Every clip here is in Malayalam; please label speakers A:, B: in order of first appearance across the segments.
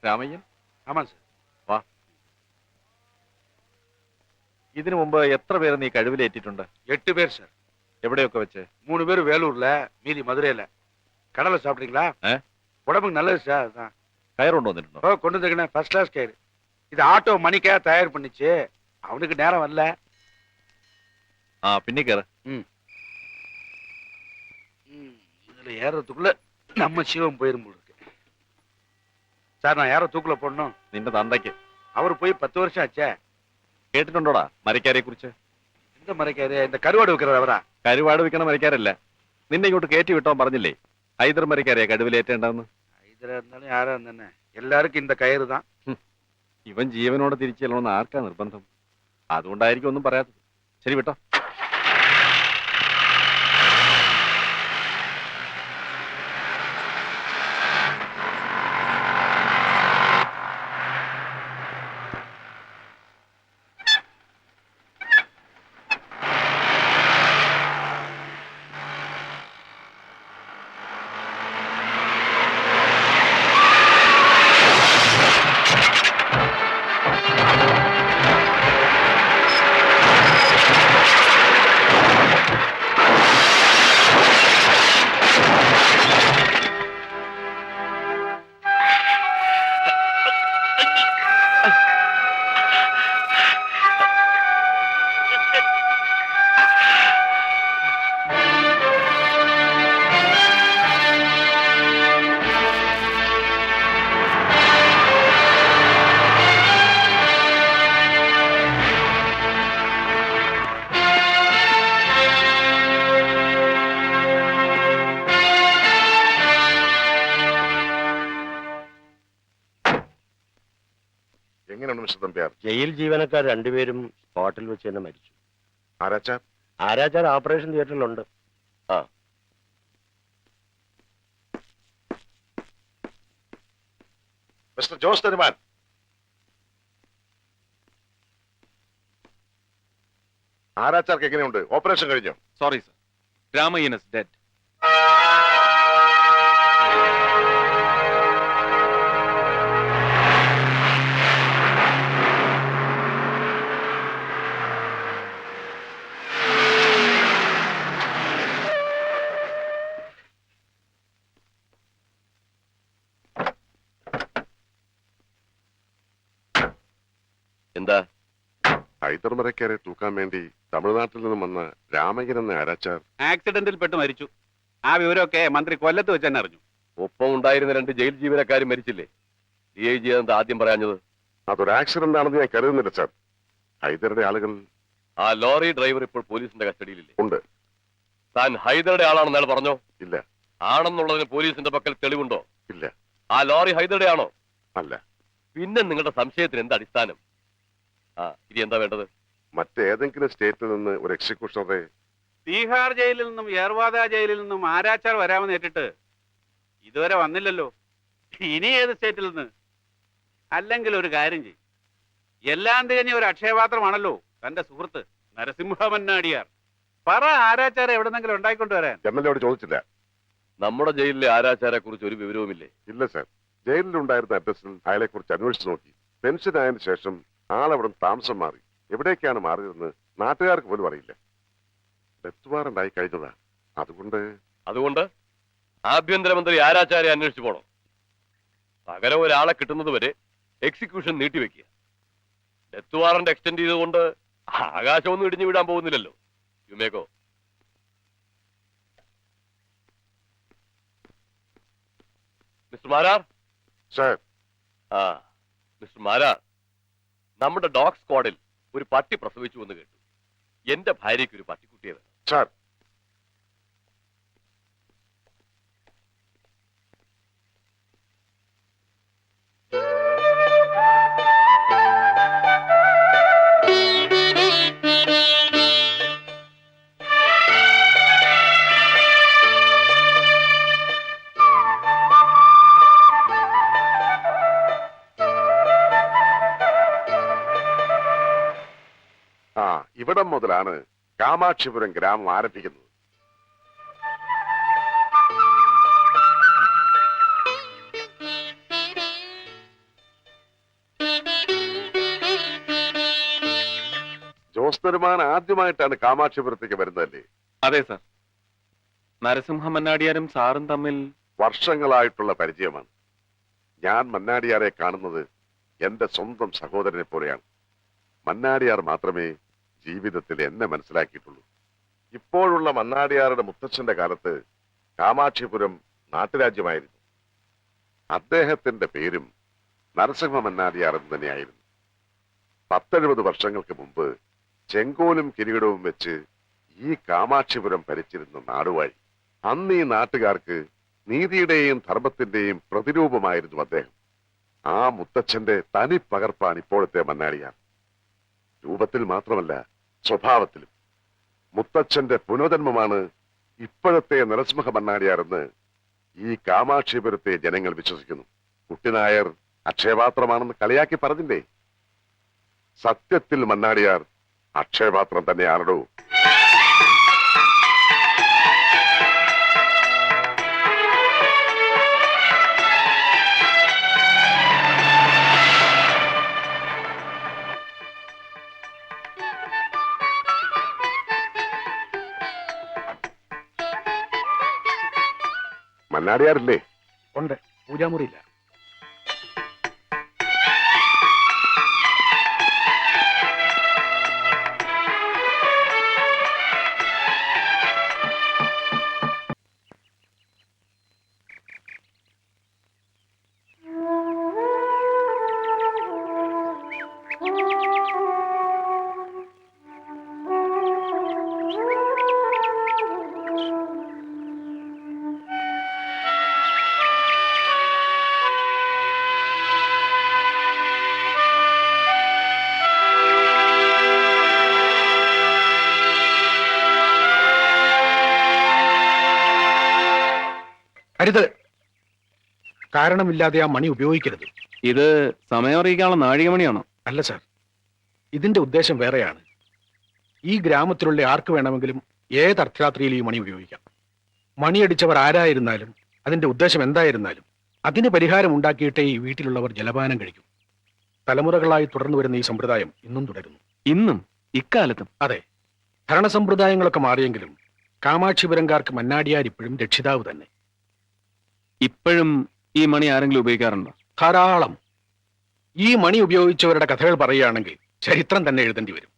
A: രാമയ്യൻ?
B: ആമാ സാർ.
A: വാ. ഇതിനു മുമ്പ് എത്ര പേര് നീ കഴിവിലേറ്റിട്ടുണ്ട്?
B: 8 பேர் சார்.
A: എവിടെയൊക്കെ വെച്ച്?
B: 3 பேர் வேலூர்ல, மீதி மதுரையில. கடலை சாப்பிட்றீங்களா? உடம்புக்கு நல்லது சார். அதான்.
A: കയർ കൊണ്ടുവന്നിട്ടുണ്ടോ?
B: ஓ, கொண்டு வந்துருக்கேன். ஃபர்ஸ்ட் கிளாஸ் கயிறு. இது ஆட்டோ மணிக்கா தயார் பண்ணிச்சு. அவனுக்கு நேரம் வரல.
A: ആ പിന്നെ കയറ്.
B: இதுல ஏறதுக்குள்ள நம்ம சிவம் போயிரும் போல இருக்கு. சார், நான் யாரோ தூக்குல போடணும்?
A: നിന്റെ തന്തയ്ക്ക്.
B: அவர் போய் 10 வருஷம் ஆச்சே.
A: കേട്ടിട്ടുണ്ടോടാ മരക്കാരെ കുറിച്ച്?
B: இந்த மறைக்காரு, இந்த கருவாடு விற்கிறார் அவரா?
A: കരുവാട് വിൽക്കണ മരക്കാരല്ല. നിന്നെ ഇങ്ങോട്ട് കയറ്റി വിട്ടോ പറഞ്ഞില്ലേ ഹൈദർ മരക്കാരെയാ കഴിവിലേറ്റേണ്ടെന്ന്.
B: ஹைதரா இருந்தாலும் யாரா இருந்தானே எல்லாருக்கும் இந்த கயிறு தான்.
A: ഇവൻ ജീവനോടെ തിരിച്ചു ചെല്ലണമെന്ന് ആർക്കാ നിർബന്ധം? അതുകൊണ്ടായിരിക്കും ഒന്നും പറയാത്തത്. ശരി വിട്ടോ.
C: ജയിൽ ജീവനക്കാർ 2 പേരും സ്പോട്ടിൽ വെച്ച് തന്നെ മരിച്ചു.
D: ആരാച്ചാർ?
C: ആരാച്ചാർ ഓപ്പറേഷൻ തിയേറ്ററിലുണ്ട്. ആ,
D: മിസ്റ്റർ ജോസ് തരുമാൻ, ആരാച്ചാർക്ക് എങ്ങനെയുണ്ട്? ഓപ്പറേഷൻ കഴിഞ്ഞോ?
A: Sorry sir, Ramayyan is dead.
C: എന്താ?
D: ഹൈദർ മരക്കാരെ തൂക്കാൻ വേണ്ടി തമിഴ്നാട്ടിൽ നിന്നും വന്ന രാമയ്യൻ എന്ന ആരാച്ചാർ
E: ആക്സിഡന്റിൽ പെട്ട് മരിച്ചു. ആ വിവരമൊക്കെ മന്ത്രി കൊല്ലത്ത് വെച്ച് തന്നെ അറിഞ്ഞു.
C: ഒപ്പം ഉണ്ടായിരുന്ന 2 ജയിൽ ജീവനക്കാരും മരിച്ചില്ലേ? DIG എന്താ ആദ്യം പറയാഞ്ഞത്?
D: അതൊരു ആക്സിഡന്റ് ആണെന്ന് ഞാൻ കരുതുന്നില്ല സാർ. ഹൈദറുടെ ആളുകൾ...
C: ആ ലോറി ഡ്രൈവർ ഇപ്പോൾ പോലീസിന്റെ കസ്റ്റഡിയിലില്ലേ?
D: ഉണ്ട്.
C: താൻ ഹൈദറുടെ ആളാണെന്ന് അയാൾ പറഞ്ഞോ?
D: ഇല്ല.
C: ആണെന്നുള്ളതിന് പോലീസിന്റെ പക്കൽ തെളിവുണ്ടോ?
D: ഇല്ല.
C: ആ ലോറി ഹൈദറുടെ ആണോ?
D: അല്ല.
C: പിന്നെ നിങ്ങളുടെ സംശയത്തിന് എന്താ അടിസ്ഥാനം? ഇനി എന്താ വേണ്ടത്?
D: മറ്റേതെങ്കിലും സ്റ്റേറ്റിൽ നിന്ന് ഒരു എക്സിക്യൂഷണറെ...
E: തീഹാർ ജയിലിൽ നിന്നും ഏർവാദ ജയിലിൽ നിന്നും ആരാച്ചാർ വരാമെന്ന് ഏറ്റിട്ട് ഇതുവരെ വന്നില്ലല്ലോ. ഇനി ഏത് സ്റ്റേറ്റിൽ നിന്ന്? അല്ലെങ്കിൽ ഒരു കാര്യം ചെയ്യും, എല്ലാം തികഞ്ഞ ഒരു അക്ഷയപാത്രമാണല്ലോ തന്റെ സുഹൃത്ത് നരസിംഹമന്നാടിയാർ. പറ, ആരാച്ചാരെ എവിടെന്നെങ്കിലും ഉണ്ടായിക്കൊണ്ടുവരാൻ.
D: ജനറലോട് ചോദിച്ചില്ല.
C: നമ്മുടെ ജയിലിലെ ആരാച്ചാരെ കുറിച്ച് ഒരു വിവരവുമില്ലേ?
D: ഇല്ല സാർ. ജയിലിലുണ്ടായിരുന്ന അഡ്രസ്സിൽ അയാളെ കുറിച്ച് അന്വേഷിച്ചു നോക്കി. പെൻഷൻ ആയതിനു ശേഷം ആളവിടെ താമസം മാറി. എവിടേക്കാണ് മാറിയതെന്ന് നാട്ടുകാർക്ക് പോലും അറിയില്ല. ഡെത്ത് വാറന്റ് ആയി കഴിഞ്ഞതാ. അതുകൊണ്ട്
C: ആഭ്യന്തരമന്ത്രി ആരാച്ചാരെ അന്വേഷിച്ചു പോണോ? പകരം ഒരാളെ കിട്ടുന്നത് വരെ എക്സിക്യൂഷൻ നീട്ടിവെക്കുക. ഡെത്ത് വാറന്റ് എക്സ്റ്റെൻഡ് ചെയ്തുകൊണ്ട് ആകാശമൊന്നും ഇടിഞ്ഞു വിടാൻ പോകുന്നില്ലല്ലോ. യുമേക്കോ. Mister Marar.
D: Sir.
C: Mister Marar, നമ്മുടെ ഡോഗ് സ്ക്വാഡിൽ ഒരു പട്ടി പ്രസവിച്ചു എന്ന് കേട്ടു. എന്റെ ഭാര്യയ്ക്ക് ഒരു പട്ടിക്കുട്ടിയെ വേണം.
D: സാർ. ഇവിടം മുതലാണ് കാമാക്ഷിപുരം ഗ്രാമം ആരംഭിക്കുന്നത്. രത്നരുമാൻ ആദ്യമായിട്ടാണ് കാമാക്ഷിപുരത്തേക്ക് വരുന്നതല്ലേ?
A: അതെ സാർ. നരസിംഹ മന്നാടിയാരും സാറും തമ്മിൽ
D: വർഷങ്ങളായിട്ടുള്ള പരിചയമാണ്. ഞാൻ മന്നാടിയാരെ കാണുന്നത് എന്റെ സ്വന്തം സഹോദരനെ പോലെയാണ്. മന്നാടിയാർ മാത്രമേ ജീവിതത്തിൽ എന്നെ മനസ്സിലാക്കിയിട്ടുള്ളൂ. ഇപ്പോഴുള്ള മന്നാടിയാറുടെ മുത്തച്ഛന്റെ കാലത്ത് കാമാക്ഷിപുരം നാട്ടുരാജ്യമായിരുന്നു. അദ്ദേഹത്തിന്റെ പേരും നരസിംഹ മന്നാടിയാർ എന്ന് തന്നെയായിരുന്നു. 10-70 വർഷങ്ങൾക്ക് മുമ്പ് ചെങ്കോലും കിരീടവും വെച്ച് ഈ കാമാക്ഷിപുരം ഭരിച്ചിരുന്ന നാടുവാഴി. അന്ന് ഈ നാട്ടുകാർക്ക് നീതിയുടെയും ധർമ്മത്തിന്റെയും പ്രതിരൂപമായിരുന്നു അദ്ദേഹം. ആ മുത്തച്ഛന്റെ തനി പകർപ്പാണ് ഇപ്പോഴത്തെ മന്നാടിയാർ. രൂപത്തിൽ മാത്രമല്ല, സ്വഭാവത്തിലും. മുത്തച്ഛന്റെ പുനർജന്മമാണ് ഇപ്പോഴത്തെ നരസിംഹ മന്നാടിയാരെന്ന് ഈ കാമാക്ഷിപുരത്തെ ജനങ്ങൾ വിശ്വസിക്കുന്നു. കുട്ടിനായർ അക്ഷയപാത്രമാണെന്ന് കളിയാക്കി പറഞ്ഞില്ലേ? സത്യത്തിൽ മന്നാടിയാർ അക്ഷയപാത്രം തന്നെയാണോ? മന്നാടിയാറില്ലേ?
B: ഉണ്ട്, പൂജാമുറിയില്ല. അരുത്, കാരണമില്ലാതെ ആ മണി ഉപയോഗിക്കരുത്.
A: ഇത് സമയം അറിയിക്കാനുള്ള നാഴികമണിയാണോ?
B: അല്ല സാർ, ഇതിന്റെ ഉദ്ദേശം വേറെയാണ്. ഈ ഗ്രാമത്തിലുള്ള ആർക്ക് വേണമെങ്കിലും ഏത് അർദ്ധരാത്രിയിൽ ഈ മണി ഉപയോഗിക്കാം. മണിയടിച്ചവർ ആരായിരുന്നാലും അതിന്റെ ഉദ്ദേശം എന്തായിരുന്നാലും അതിന് പരിഹാരം ഉണ്ടാക്കിയിട്ടേ ഈ വീട്ടിലുള്ളവർ ജലപാനം കഴിക്കും. തലമുറകളായി തുടർന്നു വരുന്ന ഈ സമ്പ്രദായം ഇന്നും തുടരുന്നു.
A: ഇന്നും ഇക്കാലത്തും?
B: അതെ, ഭരണസമ്പ്രദായങ്ങളൊക്കെ മാറിയെങ്കിലും കാമാക്ഷിപുരംകാർക്ക് മന്നാടിയാർ ഇപ്പോഴും രക്ഷിതാവ് തന്നെ.
A: ഇപ്പോഴും ഈ മണി ആരെങ്കിലും ഉപയോഗിക്കാറുണ്ടോ?
B: ധാരാളം. ഈ മണി ഉപയോഗിച്ചവരുടെ കഥകൾ പറയുകയാണെങ്കിൽ ചരിത്രം തന്നെ എഴുതേണ്ടി വരും.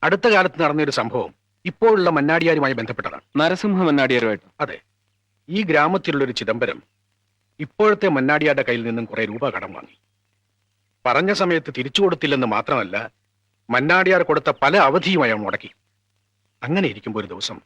B: അടുത്ത കാലത്ത് നടന്നൊരു സംഭവം ഇപ്പോഴുള്ള മന്നാടിയാരുമായി ബന്ധപ്പെട്ടതാണ്.
A: നരസിംഹ മന്നാടിയാരുമായിട്ട്?
B: അതെ. ഈ ഗ്രാമത്തിലുള്ളൊരു ചിദംബരം ഇപ്പോഴത്തെ മന്നാടിയാരുടെ കയ്യിൽ നിന്നും കുറെ രൂപ കടം വാങ്ങി. പറഞ്ഞ സമയത്ത് തിരിച്ചു കൊടുത്തില്ലെന്ന് മാത്രമല്ല, മന്നാടിയാർ കൊടുത്ത പല അവധിയുമായി മുടക്കി. അങ്ങനെ ഇരിക്കുമ്പോൾ ഒരു ദിവസം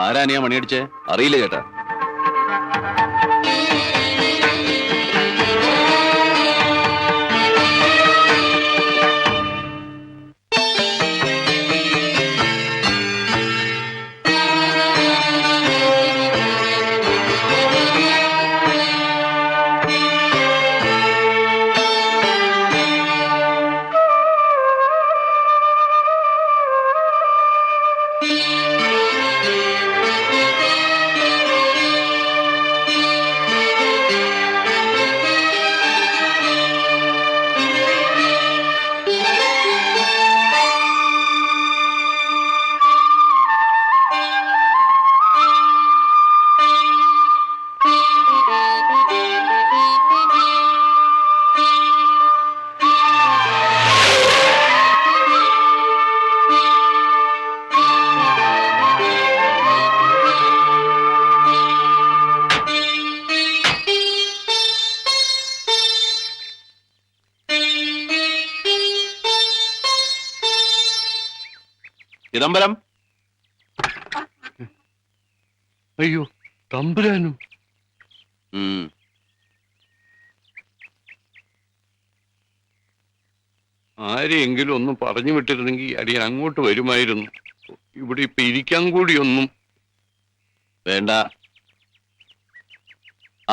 A: ആരാനിയാ മണിയടിച്ചേ? അറിയില്ല ചേട്ടാ.
C: ചിദംബരം. അയ്യോ, തമ്പുരാനും. ആരെയെങ്കിലും ഒന്ന് പറഞ്ഞു വിട്ടിരുന്നെങ്കിൽ അടിയൻ അങ്ങോട്ട് വരുമായിരുന്നു. ഇവിടെ ഇപ്പൊ ഇരിക്കാൻ കൂടിയൊന്നും
F: വേണ്ട.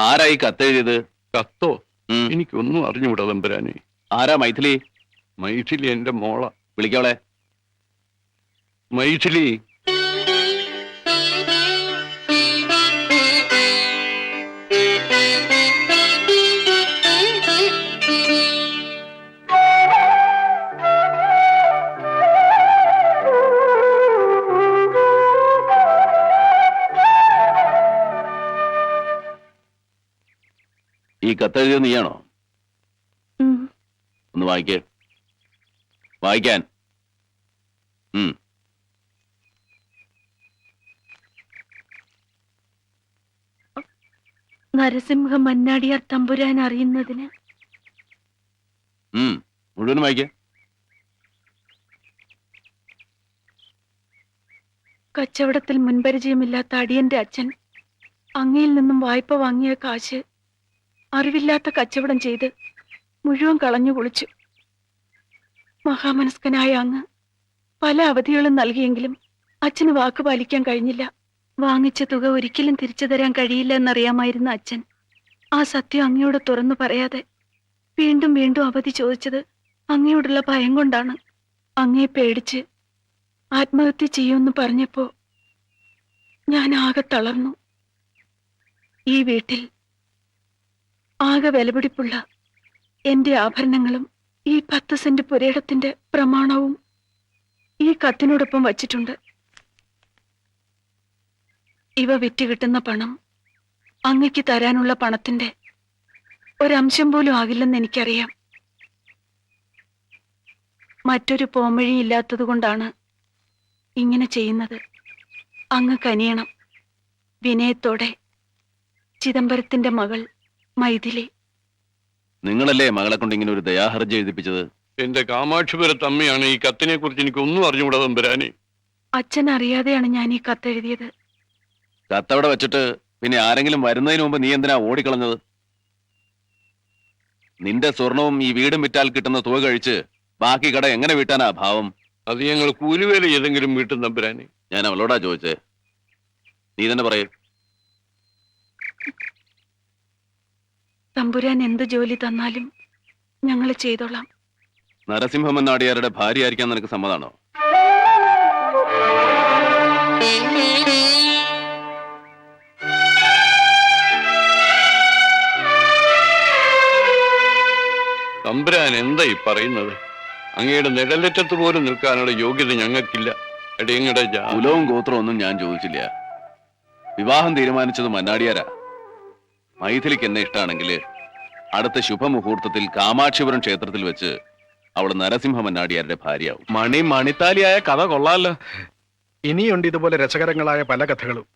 F: ആരായി കത്തെഴുതിയത്?
C: കത്തോ? എനിക്കൊന്നും അറിഞ്ഞുകൂടാ തമ്പുരാനെ.
F: ആരാ മൈഥിലി?
C: മൈഥിലി എന്റെ മോള.
F: വിളിക്കവളെ.
C: മൈഥിലി.
F: ഈ കത്തെഴുതിയത് നീയാണോ? ഒന്ന് വായിക്കേ. വായിക്കാൻ.
G: നരസിംഹ മന്നാടിയാർ തമ്പുരാൻ അറിയുന്നതിന്.
F: മുഴുവൻ വായിക്കേ.
G: കച്ചവടത്തിൽ മുൻപരിചയമില്ലാത്ത അടിയന്റെ അച്ഛൻ അങ്ങയിൽ നിന്നും വായ്പ വാങ്ങിയ കാശ് അറിവില്ലാത്ത കച്ചവടം ചെയ്ത് മുഴുവൻ കളഞ്ഞു കുളിച്ചു. മഹാമനസ്കനായ അങ്ങ് പല അവധികളും നൽകിയെങ്കിലും അച്ഛന് വാക്ക് പാലിക്കാൻ കഴിഞ്ഞില്ല. വാങ്ങിച്ച തുക ഒരിക്കലും തിരിച്ചു തരാൻ കഴിയില്ല എന്നറിയാമായിരുന്ന അച്ഛൻ ആ സത്യം അങ്ങയോട് തുറന്നു പറയാതെ വീണ്ടും വീണ്ടും അവധി ചോദിച്ചത് അങ്ങയോടുള്ള ഭയം കൊണ്ടാണ്. അങ്ങയെ പേടിച്ച് ആത്മഹത്യ ചെയ്യുമെന്ന് പറഞ്ഞപ്പോ ഞാൻ ആകെ തളർന്നു. ഈ വീട്ടിൽ ആകെ വിലപിടിപ്പുള്ള എന്റെ ആഭരണങ്ങളും ഈ 10 സെന്റ് പുരയിടത്തിന്റെ പ്രമാണവും ഈ കത്തിനോടൊപ്പം വച്ചിട്ടുണ്ട്. ഇവ വിറ്റ് കിട്ടുന്ന പണം അങ്ങയ്ക്ക് തരാനുള്ള പണത്തിന്റെ ഒരംശം പോലും ആകില്ലെന്ന് എനിക്കറിയാം. മറ്റൊരു പോംവഴിയില്ലാത്തത് കൊണ്ടാണ് ഇങ്ങനെ ചെയ്യുന്നത്. അങ്ങ് കനിയണം. വിനയത്തോടെ, ചിദംബരത്തിന്റെ മകൾ മൈഥിലി.
F: നിങ്ങളല്ലേ മകളെ കൊണ്ട് ഇങ്ങനെ ഒരു ദയാഹർജി എഴുതിപ്പിച്ചത്?
C: എന്റെ കാമാക്ഷിപുരത്ത് അമ്മയാണ്. ഈ കത്തിനെ കുറിച്ച് എനിക്കൊന്നും അറിഞ്ഞുകൂടാ തമ്പുരാനെ.
G: അച്ഛൻ അറിയാതെയാണ് ഞാൻ ഈ കത്തെഴുതിയത്.
F: കത്തവിടെ വെച്ചിട്ട് പിന്നെ ആരെങ്കിലും വരുന്നതിന് മുമ്പ് നീ എന്തിനാ ഓടിക്കളഞ്ഞത്? നിന്റെ സ്വർണവും ഈ വീടും വിറ്റാൽ കിട്ടുന്ന തുക കഴിച്ച് ബാക്കി കട എങ്ങനെ വീട്ടാനാ ഭാവം?
C: അത് ഞങ്ങൾ കൂലിവേല ഏതെങ്കിലും വീട്ടും തമ്പുരാനെ.
F: ഞാൻ അവളോടാ ചോദിച്ചേ. നീ തന്നെ പറയേ.
G: തമ്പുരാൻ എന്ത് ജോലി തന്നാലും ഞങ്ങൾ ചെയ്തോളാം.
F: നരസിംഹമന്നാടിയാരുടെ ഭാര്യ ആയിരിക്കാൻ നിനക്ക് സമ്മതാണോ?
C: തമ്പുരാൻ എന്താ ഈ പറയുന്നത്? അങ്ങയുടെ നിഴലറ്റത്ത് പോലും നിൽക്കാനുള്ള യോഗ്യത ഞങ്ങൾക്കില്ല. എടയങ്ങടെ
F: കുലവും ഗോത്രവും ഒന്നും ഞാൻ ചോദിച്ചില്ല. വിവാഹം തീരുമാനിച്ചത് മന്നാടിയാരാ. മൈഥിലിക്ക് എന്നെ ഇഷ്ടമാണെങ്കിൽ അടുത്ത ശുഭമുഹൂർത്തത്തിൽ കാമാക്ഷിപുരം ക്ഷേത്രത്തിൽ വെച്ച് അവൾ നരസിംഹ മന്നാടിയാരുടെ ഭാര്യയാവും.
B: മണിത്താലിയായ കഥ കൊള്ളാലോ. ഇനിയുണ്ട് ഇതുപോലെ രസകരങ്ങളായ പല കഥകളും.